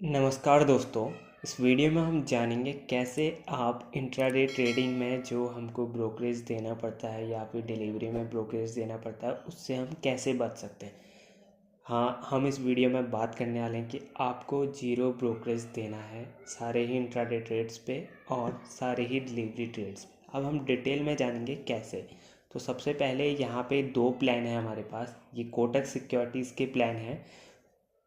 नमस्कार दोस्तों। इस वीडियो में हम जानेंगे कैसे आप इंट्राडे ट्रेडिंग में जो हमको ब्रोकरेज देना पड़ता है या फिर डिलीवरी में ब्रोकरेज देना पड़ता है उससे हम कैसे बच सकते हैं। हाँ, हम इस वीडियो में बात करने वाले हैं कि आपको ज़ीरो ब्रोकरेज देना है सारे ही इंट्राडे ट्रेड्स पे और सारे ही डिलीवरी ट्रेड्स पे। अब हम डिटेल में जानेंगे कैसे। तो सबसे पहले यहाँ पे दो प्लान है हमारे पास। ये कोटक सिक्योरिटीज़ के प्लान है,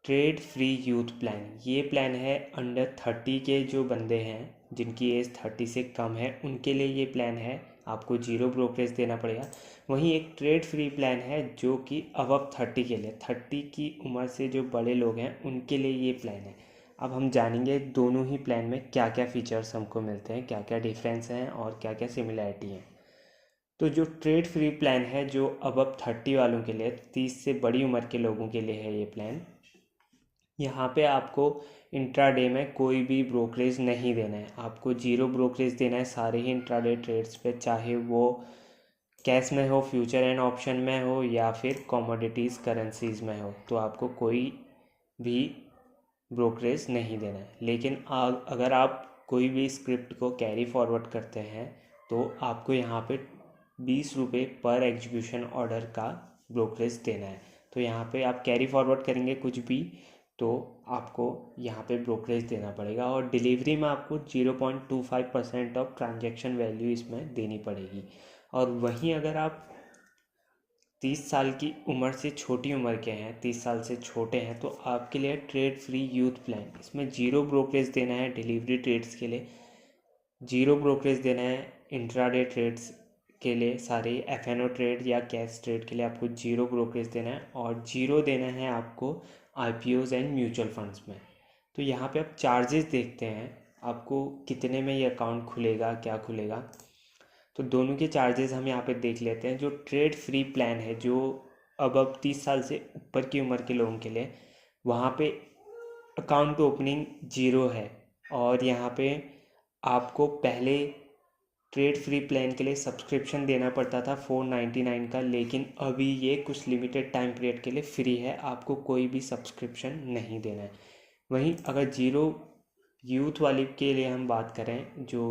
ट्रेड फ्री यूथ प्लान। ये प्लान है अंडर 30 के जो बंदे हैं जिनकी एज 30 से कम है उनके लिए ये प्लान है। आपको ज़ीरो ब्रोकरेज देना पड़ेगा। वहीं एक ट्रेड फ्री प्लान है जो कि अबव 30 के लिए, 30 की उम्र से जो बड़े लोग हैं उनके लिए ये प्लान है। अब हम जानेंगे दोनों ही प्लान में क्या क्या फ़ीचर्स हमको मिलते हैं, क्या क्या डिफरेंस हैं और क्या क्या सिमिलैरिटी हैं। तो जो ट्रेड फ्री प्लान है जो अबव 30 वालों के लिए, 30 से बड़ी उम्र के लोगों के लिए है ये प्लान। यहाँ पे आपको इंट्राडे में कोई भी ब्रोकरेज नहीं देना है। आपको ज़ीरो ब्रोकरेज देना है सारे ही इंट्राडे ट्रेड्स पे, चाहे वो कैश में हो, फ्यूचर एंड ऑप्शन में हो या फिर कमोडिटीज़ करेंसीज में हो। तो आपको कोई भी ब्रोकरेज नहीं देना है। लेकिन अगर आप कोई भी स्क्रिप्ट को कैरी फॉरवर्ड करते हैं तो आपको यहाँ पे 20 रुपये पर एग्जीक्यूशन ऑर्डर का ब्रोकरेज देना है। तो यहाँ पे आप कैरी फॉरवर्ड करेंगे कुछ भी तो आपको यहाँ पे ब्रोकरेज देना पड़ेगा। और डिलीवरी में आपको 0.25% ऑफ ट्रांजैक्शन वैल्यू इसमें देनी पड़ेगी। और वहीं अगर आप 30 साल की उम्र से छोटी उम्र के हैं, 30 साल से छोटे हैं, तो आपके लिए ट्रेड फ्री यूथ प्लान, इसमें ज़ीरो ब्रोकरेज देना है। डिलीवरी ट्रेड्स के लिए ज़ीरो ब्रोकरेज देना है। इंट्राडे ट्रेड्स के लिए, सारे एफ.एन.ओ ट्रेड या कैश ट्रेड के लिए आपको ज़ीरो ब्रोकरेज देना है। और ज़ीरो देना है आपको आईपीओज एंड म्यूचुअल फंड्स में। तो यहाँ पे आप चार्जेस देखते हैं आपको कितने में ये अकाउंट खुलेगा, क्या खुलेगा। तो दोनों के चार्जेस हम यहाँ पे देख लेते हैं। जो ट्रेड फ्री प्लान है जो अब 30 साल से ऊपर की उम्र के लोगों के लिए, वहाँ पे अकाउंट ओपनिंग ज़ीरो है। और यहाँ पे आपको पहले ट्रेड फ्री प्लान के लिए सब्सक्रिप्शन देना पड़ता था 499 का, लेकिन अभी ये कुछ लिमिटेड टाइम पीरियड के लिए फ्री है, आपको कोई भी सब्सक्रिप्शन नहीं देना है। वहीं अगर ज़ीरो यूथ वाली के लिए हम बात करें जो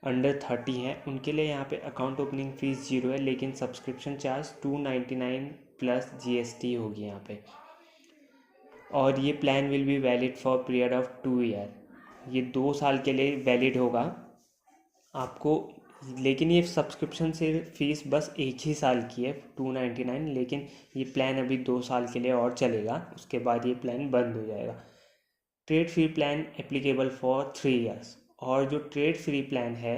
अंडर 30 हैं उनके लिए यहाँ पे अकाउंट ओपनिंग फ़ीस ज़ीरो है, लेकिन सब्सक्रिप्शन चार्ज 299 प्लस जीएसटी होगी यहाँ पे। और ये plan will be valid for period of 2 year. ये 2 साल के लिए वैलिड होगा आपको। लेकिन ये सब्सक्रिप्शन से फ़ीस बस एक ही साल की है 299, लेकिन ये प्लान अभी 2 साल के लिए और चलेगा, उसके बाद ये प्लान बंद हो जाएगा। Trade free plan applicable for 3 years. और जो ट्रेड फ्री प्लान है,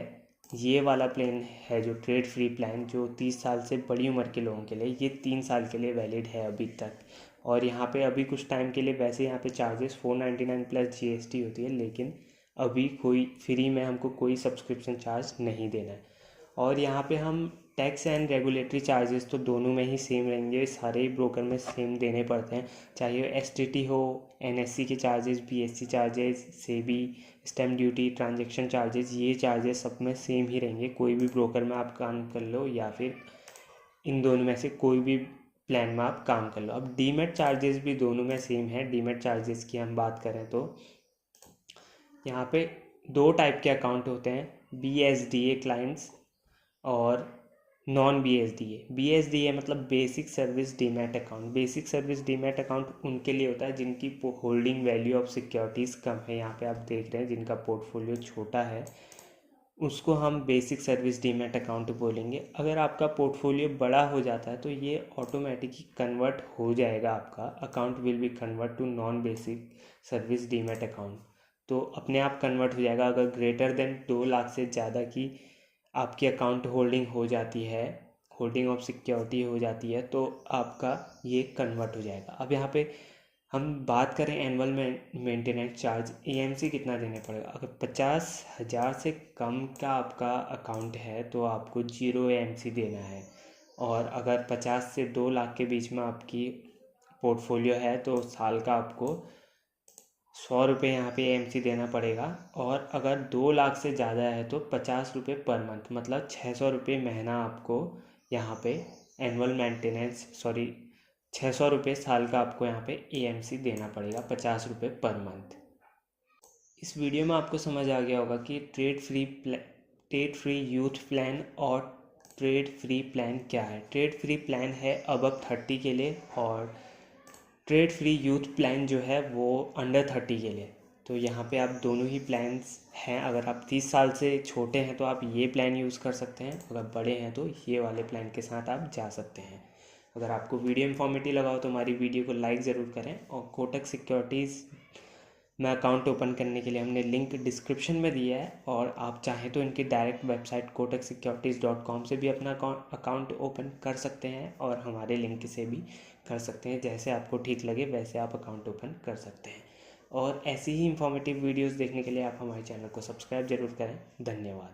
ये वाला प्लान है जो ट्रेड फ्री प्लान जो 30 साल से बड़ी उम्र के लोगों के लिए, ये 3 साल के लिए वैलिड है अभी तक। और यहाँ पे अभी कुछ टाइम के लिए वैसे यहाँ पे चार्जेस 499 प्लस जीएसटी होती है, लेकिन अभी कोई फ्री में हमको कोई सब्सक्रिप्शन चार्ज नहीं देना है। और यहाँ पे हम टैक्स एंड रेगुलेटरी चार्जेस तो दोनों में ही सेम रहेंगे, सारे ही ब्रोकर में सेम देने पड़ते हैं, चाहे एसटीटी हो, एनएससी के charges, BSc charges, SEBI, stamp duty, transaction charges, ये चार्जेस सब में सेम ही रहेंगे। कोई भी ब्रोकर में आप काम कर लो या फिर इन दोनों में से कोई भी प्लान में आप काम कर लो। अब डीमेट चार्जेस भी दोनों में सेम है। डीमेट चार्जेस की हम बात करें तो यहाँ पे दो टाइप के अकाउंट होते हैं, बीएसडीए क्लाइंट्स और नॉन बीएसडीए। बीएसडीए मतलब basic service demat account. Basic service demat account उनके लिए होता है जिनकी होल्डिंग वैल्यू ऑफ सिक्योरिटीज़ कम है। यहाँ पे आप देख रहे हैं जिनका पोर्टफोलियो छोटा है उसको हम बेसिक सर्विस डीमैट अकाउंट बोलेंगे। अगर आपका पोर्टफोलियो बड़ा हो जाता है तो ये ऑटोमेटिकली कन्वर्ट हो जाएगा, आपका account will be convert to non basic service demat account. तो अपने आप कन्वर्ट हो जाएगा। अगर ग्रेटर देन 2 लाख से ज़्यादा की आपकी अकाउंट होल्डिंग हो जाती है, होल्डिंग ऑफ सिक्योरिटी हो जाती है, तो आपका ये कन्वर्ट हो जाएगा। अब यहाँ पे हम बात करें एनुअल मेंटेनेंस चार्ज, एएमसी कितना देने पड़ेगा। अगर 50,000 से कम का आपका अकाउंट है तो आपको ज़ीरो एएमसी देना है। और अगर 50 से 2 लाख के बीच में आपकी पोर्टफोलियो है तो साल का आपको 100 रुपये यहाँ पे एएमसी देना पड़ेगा। और अगर 2 लाख से ज़्यादा है तो 50 रुपये पर मंथ, मतलब 600 रुपये महीना आपको यहाँ पे एनुअल मेंटेनेंस, सॉरी 600 रुपये साल का आपको यहाँ पे एएमसी देना पड़ेगा, 50 रुपये पर मंथ। इस वीडियो में आपको समझ आ गया होगा कि ट्रेड फ्री यूथ प्लान और ट्रेड फ्री प्लान क्या है। ट्रेड फ्री प्लान है अबव 30 के लिए, और ट्रेड फ्री यूथ प्लान जो है वो अंडर 30 के लिए। तो यहाँ पे आप दोनों ही प्लान्स हैं। अगर आप 30 साल से छोटे हैं तो आप ये प्लान यूज़ कर सकते हैं, अगर बड़े हैं तो ये वाले प्लान के साथ आप जा सकते हैं। अगर आपको वीडियो इन्फॉर्मेटिव लगा हो तो हमारी वीडियो को लाइक ज़रूर करें। और कोटक सिक्योरिटीज़ में अकाउंट ओपन करने के लिए हमने लिंक डिस्क्रिप्शन में दिया है, और आप चाहें तो इनकी डायरेक्ट वेबसाइट kotaksecurities.com से भी अपना अकाउंट ओपन कर सकते हैं, और हमारे लिंक से भी कर सकते हैं। जैसे आपको ठीक लगे वैसे आप अकाउंट ओपन कर सकते हैं। और ऐसी ही इंफॉर्मेटिव वीडियोस देखने के लिए आप हमारे चैनल को सब्सक्राइब जरूर करें। धन्यवाद।